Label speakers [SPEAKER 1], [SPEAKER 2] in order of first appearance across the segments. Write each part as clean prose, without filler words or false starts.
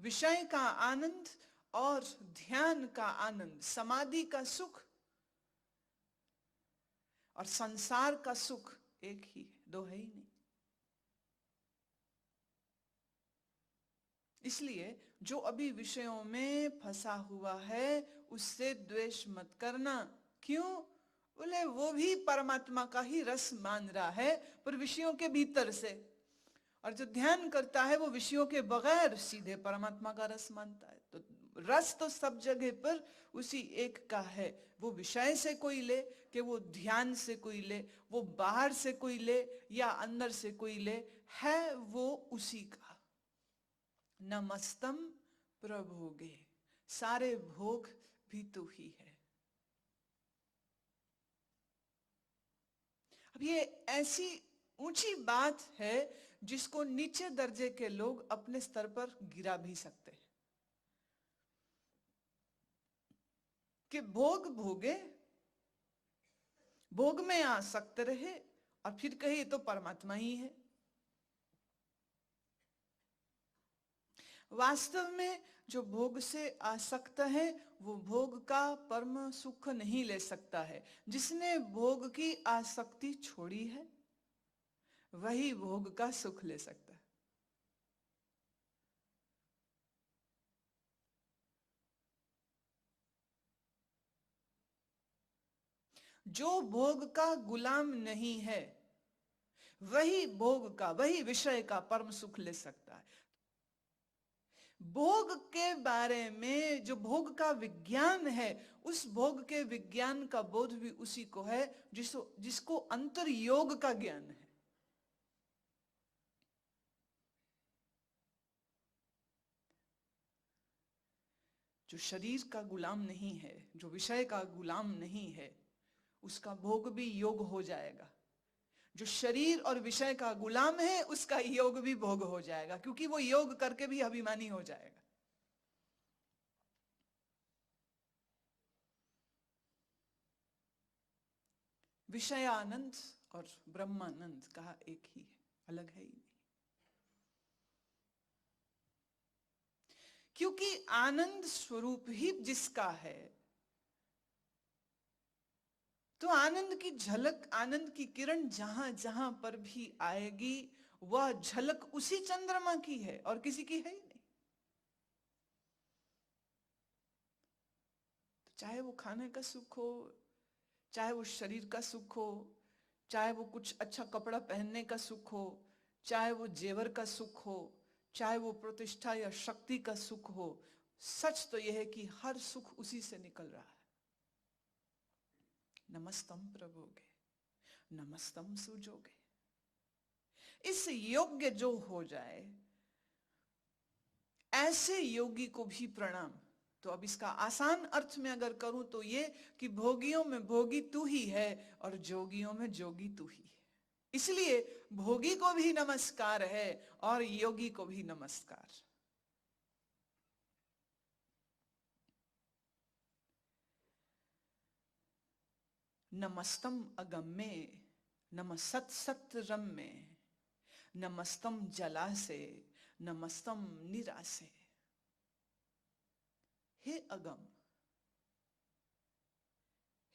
[SPEAKER 1] विषय का आनंद और ध्यान का आनंद, समाधि का सुख और संसार का सुख एक ही है, दो है ही नहीं। इसलिए जो अभी विषयों में फंसा हुआ है उससे द्वेष मत करना। क्यों? बोले वो भी परमात्मा का ही रस मान रहा है, पर विषयों के भीतर से। और जो ध्यान करता है वो विषयों के बगैर सीधे परमात्मा का रस मानता है। तो रस तो सब जगह पर उसी एक का है। वो विषय से कोई ले, कि वो ध्यान से कोई ले, वो बाहर से कोई ले या अंदर से कोई ले, है वो उसी का। नमस्तम प्रभोगे, सारे भोग भी तू ही है। अब ये ऐसी ऊंची बात है जिसको नीचे दर्जे के लोग अपने स्तर पर गिरा भी सकते हैं कि भोग भोगे, भोग में आसक्त रहे और फिर कहे तो परमात्मा ही है। वास्तव में जो भोग से आसक्त है वो भोग का परम सुख नहीं ले सकता है। जिसने भोग की आसक्ति छोड़ी है वही भोग का सुख ले सकता है। जो भोग का गुलाम नहीं है वही भोग का, वही विषय का परम सुख ले सकता है। भोग के बारे में जो भोग का विज्ञान है, उस भोग के विज्ञान का बोध भी उसी को है जिसको अंतर्योग का ज्ञान है। जो शरीर का गुलाम नहीं है, जो विषय का गुलाम नहीं है, उसका भोग भी योग हो जाएगा। जो शरीर और विषय का गुलाम है उसका योग भी भोग हो जाएगा, क्योंकि वो योग करके भी अभिमानी हो जाएगा। विषयानंद और ब्रह्मानंद कहा एक ही है, अलग है ही नहीं। क्योंकि आनंद स्वरूप ही जिसका है, तो आनंद की झलक, आनंद की किरण जहां जहां पर भी आएगी वह झलक उसी चंद्रमा की है और किसी की है ही नहीं। तो चाहे वो खाने का सुख हो, चाहे वो शरीर का सुख हो, चाहे वो कुछ अच्छा कपड़ा पहनने का सुख हो, चाहे वो जेवर का सुख हो, चाहे वो प्रतिष्ठा या शक्ति का सुख हो, सच तो यह है कि हर सुख उसी से निकल रहा है। नमस्तम प्रभोगे, नमस्तम सुजोगे। इस योग्य जो हो जाए, ऐसे योगी को भी प्रणाम। तो अब इसका आसान अर्थ में अगर करूं तो ये कि भोगियों में भोगी तू ही है और जोगियों में जोगी तू ही है। इसलिए भोगी को भी नमस्कार है और योगी को भी नमस्कार। नमस्तम अगम्ये, नम सत सत रम्ये, नमस्तम जलासे, नमस्तम निरासे। हे अगम,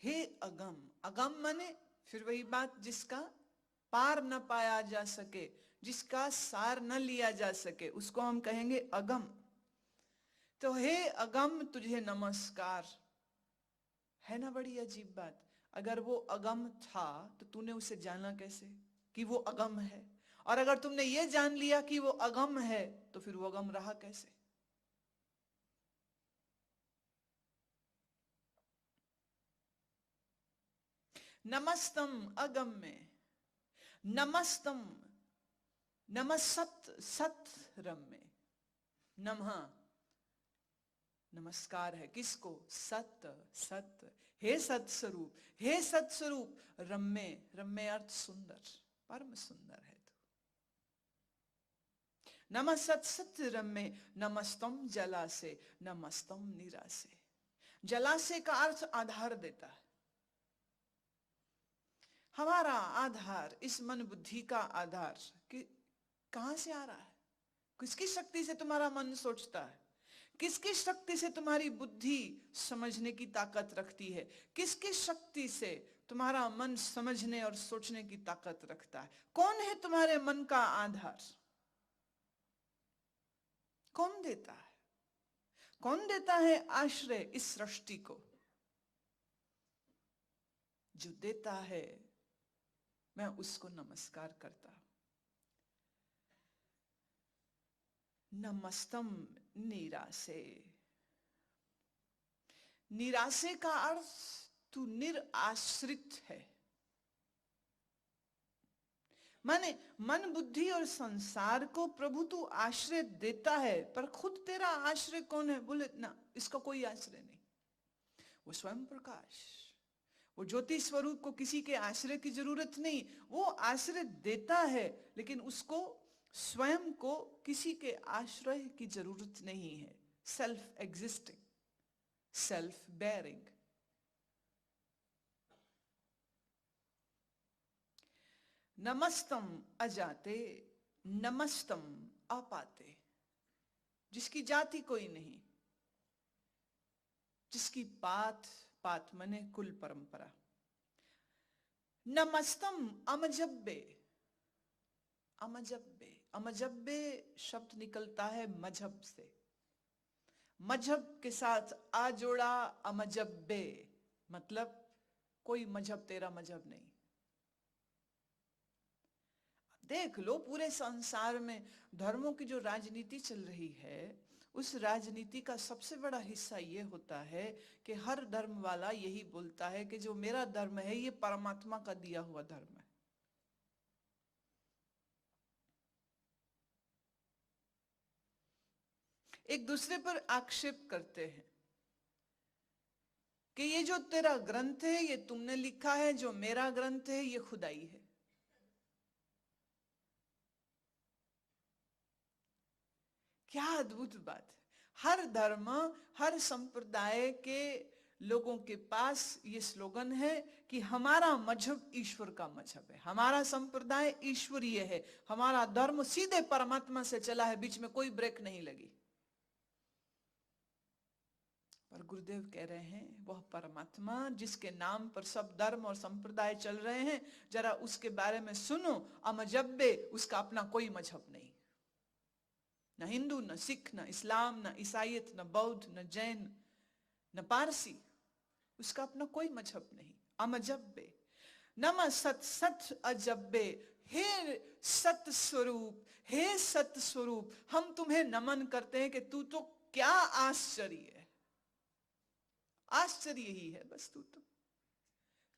[SPEAKER 1] हे अगम। अगम माने फिर वही बात, जिसका पार न पाया जा सके, जिसका सार न लिया जा सके, उसको हम कहेंगे अगम। तो हे अगम तुझे नमस्कार। है ना बड़ी अजीब बात। अगर वो अगम था तो तूने उसे जाना कैसे कि वो अगम है? और अगर तुमने ये जान लिया कि वो अगम है तो फिर वो अगम रहा कैसे? नमस्तम अगम्य, नमस्तम नमसत सत रम्य। नमः नमस्कार है किसको? सत्य सत्य। हे सत्स्वरूप, हे सत्स्वरूप। रम्य, रम्य अर्थ सुंदर, परम सुंदर है तू। नमः सत सत्य रम्य, नमस्तम जलासे, नमस्तम निरासे। जलासे का अर्थ आधार देता है। हमारा आधार, इस मन बुद्धि का आधार कि कहां से आ रहा है? किसकी शक्ति से तुम्हारा मन सोचता है? किसकी शक्ति से तुम्हारी बुद्धि समझने की ताकत रखती है? किसकी शक्ति से तुम्हारा मन समझने और सोचने की ताकत रखता है? कौन है तुम्हारे मन का आधार? कौन देता है? कौन देता है आश्रय इस सृष्टि को? जो देता है मैं उसको नमस्कार करता हूं। नमस्तम निरासे। निरासे का अर्थ तू निराश्रित है। माने मन बुद्धि और संसार को प्रभु तू आश्रय देता है, पर खुद तेरा आश्रय कौन है? बोले ना, इसका कोई आश्रय नहीं। वो स्वयं प्रकाश, वो ज्योति स्वरूप को किसी के आश्रय की जरूरत नहीं। वो आश्रय देता है, लेकिन उसको स्वयं को किसी के आश्रय की जरूरत नहीं है। Self existing, self bearing. नमस्तम अजाते, नमस्तम अपाते। जिसकी जाति कोई नहीं, जिसकी पात, पात मने कुल परंपरा। नमस्तम अमजब्बे। अमजब्बे, अमजब्बे शब्द निकलता है मजहब से। मजहब के साथ आ जोड़ा अमजब्बे, मतलब कोई मजहब तेरा मजहब नहीं। देख लो, पूरे संसार में धर्मों की जो राजनीति चल रही है, उस राजनीति का सबसे बड़ा हिस्सा ये होता है कि हर धर्म वाला यही बोलता है कि जो मेरा धर्म है ये परमात्मा का दिया हुआ धर्म है। एक दूसरे पर आक्षेप करते हैं कि ये जो तेरा ग्रंथ है ये तुमने लिखा है, जो मेरा ग्रंथ है ये खुदाई है। क्या अद्भुत बात है। हर धर्म, हर संप्रदाय के लोगों के पास ये स्लोगन है कि हमारा मजहब ईश्वर का मजहब है, हमारा संप्रदाय ईश्वरीय है, हमारा धर्म सीधे परमात्मा से चला है, बीच में कोई ब्रेक नहीं लगी। पर गुरुदेव कह रहे हैं वह परमात्मा जिसके नाम पर सब धर्म और संप्रदाय चल रहे हैं, जरा उसके बारे में सुनो। अमजब्बे, उसका अपना कोई मजहब नहीं। न हिंदू, न सिख, न इस्लाम, न ईसाइयत, न बौद्ध, न जैन, न पारसी, उसका अपना कोई मजहब नहीं। अमजब्बे। नम सत सत अजब्बे। हे सत स्वरूप, हे सत स्वरूप, हम तुम्हें नमन करते हैं कि तू तो क्या आश्चर्य है। आश्चर्य ही है बस तू तो।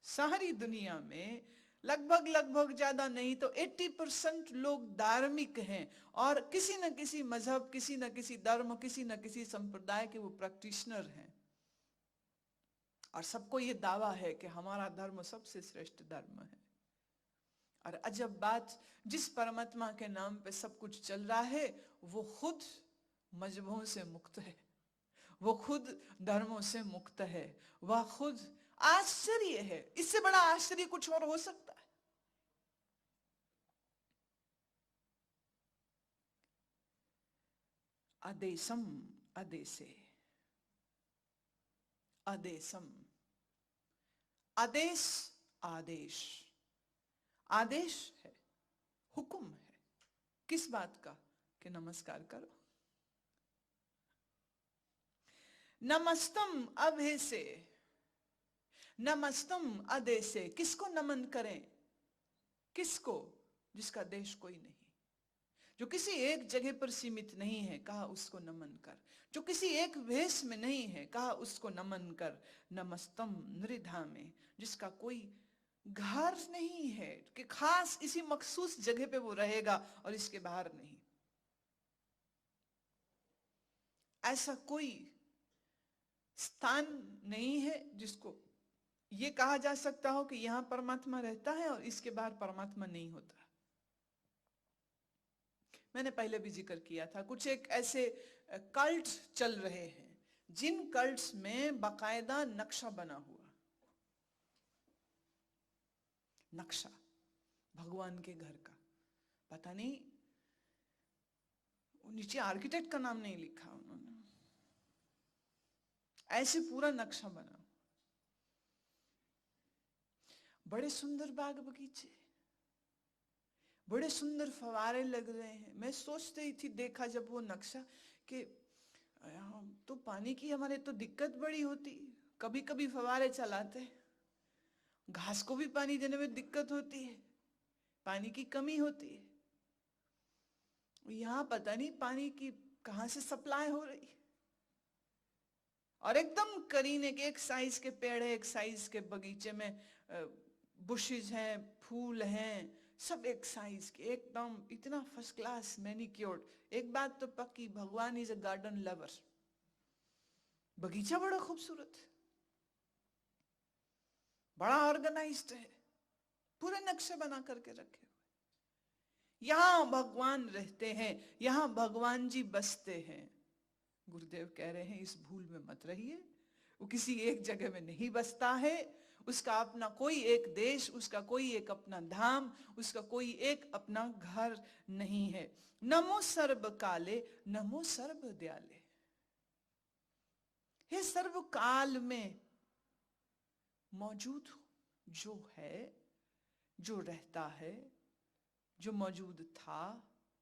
[SPEAKER 1] सारी दुनिया में लगभग ज्यादा नहीं तो 80% लोग धार्मिक हैं और किसी न किसी मजहब, किसी न किसी धर्म, किसी न किसी संप्रदाय के वो प्रैक्टिशनर हैं। और सबको ये दावा है कि हमारा धर्म सबसे श्रेष्ठ धर्म है। और अजब बात, जिस परमात्मा के नाम पे सब कुछ चल रहा है वो खुद मजहबों से मुक्त है, वो खुद धर्मों से मुक्त है, वह खुद आश्चर्य है। इससे बड़ा आश्चर्य कुछ और हो सकता है? अदेशम अदेशे। अदेशम, आदेश, आदेश। आदेश है, हुक्म है। किस बात का? कि नमस्कार करो। नमस्तम अभेसे, नमस्तम अदेशे। किसको नमन करें? किसको? जिसका देश कोई नहीं, जो किसी एक जगह पर सीमित नहीं है, कहा उसको नमन कर। जो किसी एक वेश में नहीं है, कहा उसको नमन कर। नमस्तम नृधा में, जिसका कोई घर नहीं है कि खास इसी मखसूस जगह पे वो रहेगा और इसके बाहर नहीं। ऐसा कोई स्थान नहीं है जिसको ये कहा जा सकता हो कि यहां परमात्मा रहता है और इसके बाहर परमात्मा नहीं होता। मैंने पहले भी जिक्र किया था, कुछ एक ऐसे कल्ट चल रहे हैं जिन कल्ट्स में बाकायदा नक्शा बना हुआ, नक्शा भगवान के घर का। पता नहीं नीचे आर्किटेक्ट का नाम नहीं लिखा उन्होंने, ऐसे पूरा नक्शा बना। बड़े सुंदर बाग बगीचे, बड़े सुंदर फवारे लग रहे हैं। मैं सोचते ही थी, देखा जब वो नक्शा, कि तो पानी की हमारे तो दिक्कत बड़ी होती, कभी कभी फवारे चलाते, घास को भी पानी देने में दिक्कत होती है, पानी की कमी होती है। यहाँ पता नहीं पानी की कहां से सप्लाई हो रही। और एकदम करीने के एक साइज के पेड़ है, एक साइज के बगीचे में बुशेज हैं, फूल हैं, सब एक साइज के, एकदम इतना फर्स्ट क्लास मैनिक्योर्ड। एक बात तो पक्की, भगवान इज अ गार्डन लवर। बगीचा बड़ा खूबसूरत है, बड़ा ऑर्गेनाइज्ड है, पूरे नक्शे बना करके रखे हुए। यहां भगवान रहते हैं, यहां भगवान जी बसते हैं। गुरुदेव कह रहे हैं इस भूल में मत रहिए। वो किसी एक जगह में नहीं बसता है, उसका अपना कोई एक देश, उसका कोई एक अपना धाम, उसका कोई एक अपना घर नहीं है। नमो सर्व काले, नमो सर्व दयाले। हे सर्व काल में मौजूद जो है, जो रहता है, जो मौजूद था,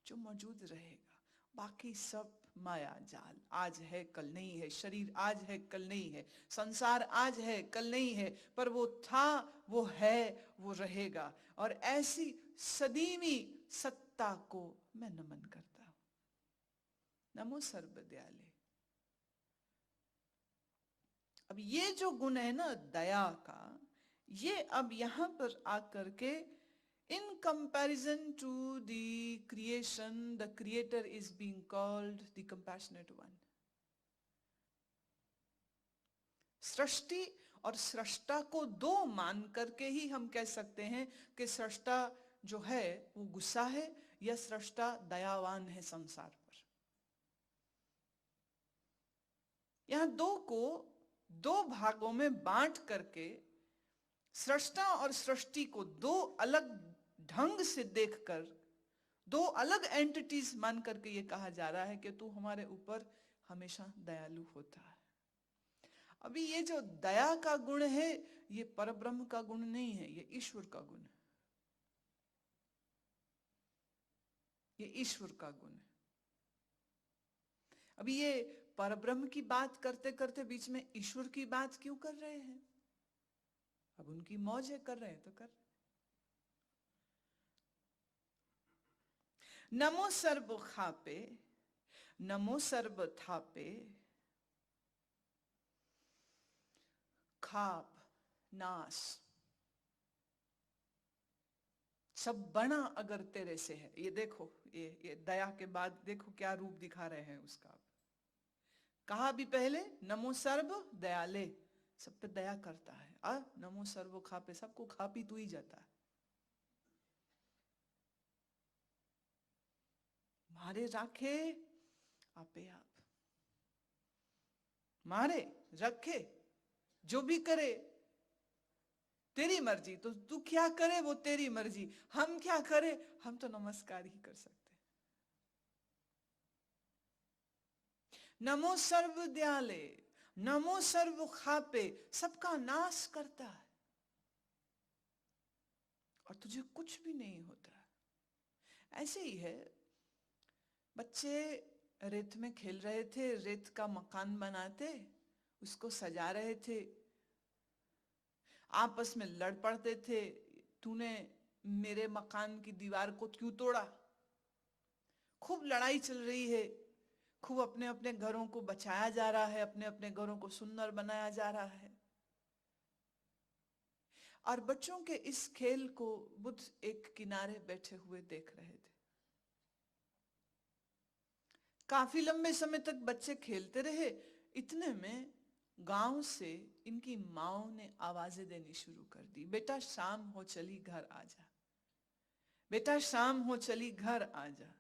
[SPEAKER 1] जो मौजूद रहेगा। बाकी सब माया जाल, आज है कल नहीं है, शरीर आज है कल नहीं है, संसार आज है कल नहीं है, पर वो था, वो है, वो रहेगा। और ऐसी सदीवी सत्ता को मैं नमन करता हूं। नमो सर्व दयाले। अब ये जो गुण है ना दया का, ये अब यहां पर आकर के in comparison to the creation, the creator is being called the compassionate one. सृष्टि और सृष्टा को दो मान करके ही हम कह सकते हैं कि सृष्टा जो है वो गुस्सा है या सृष्टा दयावान है संसार पर। यहां दो को दो भागों में बांट करके सृष्टा और सृष्टि को दो अलग ढंग से देखकर, दो अलग एंटिटीज मान करके ये कहा जा रहा है कि तू हमारे ऊपर हमेशा दयालु होता है। अभी ये जो दया का गुण है, ये परब्रह्म का गुण नहीं है, ये ईश्वर का गुण है। ये ईश्वर का गुण है। अभी ये परब्रह्म की बात करते करते बीच में ईश्वर की बात क्यों कर रहे हैं? अब उनकी मौज है, कर रहे हैं तो कर। नमो सर्व खापे, नमो सर्व थापे। खाप, नाश, सब बना अगर तेरे से है। ये देखो, ये दया के बाद देखो क्या रूप दिखा रहे हैं उसका। कहा भी पहले नमो सर्व दयाले, सब पे दया करता है। नमो सर्व खापे, सबको खा पी तू ही जाता है। मारे राखे आपे आप, मारे रखे, जो भी करे तेरी मर्जी। तो तू क्या करे वो तेरी मर्जी, हम क्या करे, हम तो नमस्कार ही कर सकते। नमो सर्व दयाले, नमो सर्व खापे, सबका नाश करता है और तुझे कुछ भी नहीं होता। ऐसे ही है, बच्चे रेत में खेल रहे थे, रेत का मकान बनाते, उसको सजा रहे थे, आपस में लड़ पड़ते थे, तूने मेरे मकान की दीवार को क्यों तोड़ा। खूब लड़ाई चल रही है, खूब अपने अपने घरों को बचाया जा रहा है, अपने अपने घरों को सुंदर बनाया जा रहा है। और बच्चों के इस खेल को बुद्ध एक किनारे बैठे हुए देख रहे थे। काफी लंबे समय तक बच्चे खेलते रहे। इतने में गांव से इनकी माओ ने आवाजें देनी शुरू कर दी, बेटा शाम हो चली घर आजा, बेटा शाम हो चली घर आजा।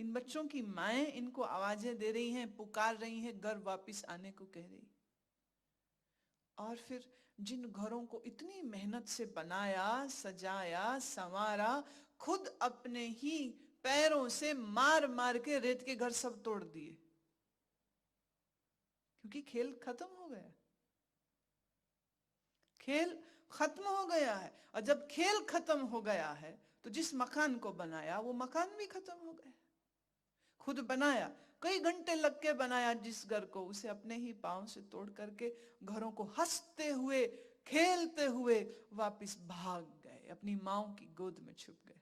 [SPEAKER 1] इन बच्चों की माएं इनको आवाजें दे रही हैं, पुकार रही हैं, घर वापस आने को कह रही। और फिर जिन घरों को इतनी मेहनत से बनाया, सजाया, संवारा, खुद अपने ही पैरों से मार मार के रेत के घर सब तोड़ दिए, क्योंकि खेल खत्म हो गया, खेल खत्म हो गया है। और जब खेल खत्म हो गया है तो जिस मकान को बनाया वो मकान भी खत्म हो गया। खुद बनाया, कई घंटे लग के बनाया जिस घर को, उसे अपने ही पांव से तोड़ करके घरों को हंसते हुए खेलते हुए वापस भाग गए, अपनी मां की गोद में छुप गए।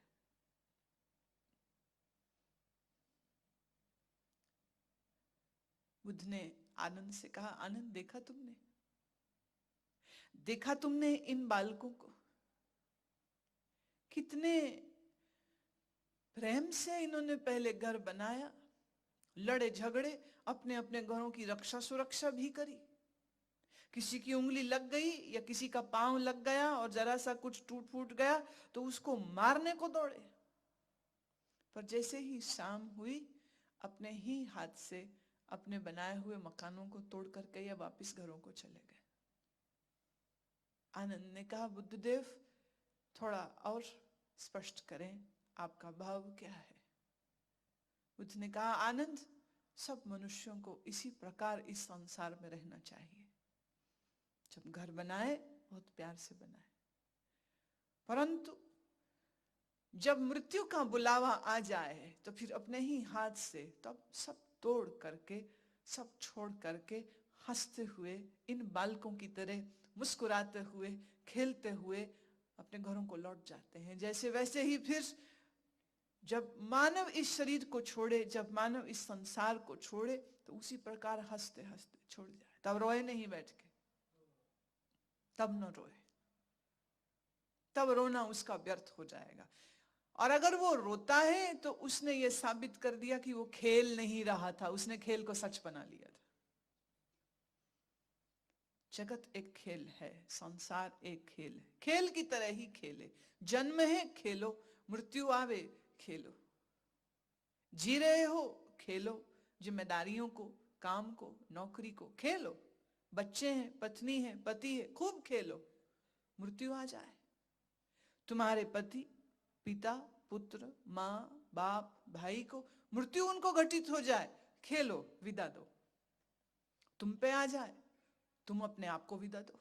[SPEAKER 1] बुद्ध ने आनंद से कहा, आनंद देखा तुमने इन बालकों को, कितने प्रेम से इन्होंने पहले घर बनाया, लड़े झगड़े, अपने अपने घरों की रक्षा सुरक्षा भी करी। किसी की उंगली लग गई या किसी का पांव लग गया और जरा सा कुछ टूट फूट गया तो उसको मारने को दौड़े। पर जैसे ही शाम हुई, अपने ही हाथ से अपने बनाए हुए मकानों को तोड़ करके या वापस घरों को चले गए। आनंद ने कहा, बुद्धदेव थोड़ा और स्पष्ट करें, आपका भाव क्या है? बुद्ध ने कहा, आनंद, सब मनुष्यों को इसी प्रकार इस संसार में रहना चाहिए। जब घर बनाए बहुत प्यार से बनाए, परंतु जब मृत्यु का बुलावा आ जाए तो फिर अपने ही हाथ से तब सब तोड़ करके, सब छोड़ करके हंसते हुए इन बालकों की तरह मुस्कुराते हुए खेलते हुए अपने घरों को लौट जाते हैं। जैसे वैसे ही फिर जब मानव इस शरीर को छोड़े, जब मानव इस संसार को छोड़े तो उसी प्रकार हंसते हंसते छोड़ जाए। तब रोए नहीं बैठ के, तब न रोए, तब रोना उसका व्यर्थ हो जाएगा। और अगर वो रोता है तो उसने ये साबित कर दिया कि वो खेल नहीं रहा था, उसने खेल को सच बना लिया था। जगत एक खेल है, संसार एक खेल है, खेल की तरह ही खेले। जन्म है खेलो, मृत्यु आवे खेलो, जी रहे हो खेलो, जिम्मेदारियों को, काम को, नौकरी को खेलो, बच्चे हैं, पत्नी है, पति है, खूब खेलो। मृत्यु आ जाए, तुम्हारे पति, पिता, पुत्र, माँ, बाप, भाई को मृत्यु उनको घटित हो जाए, खेलो, विदा दो। तुम पे आ जाए, तुम अपने आप को विदा दो।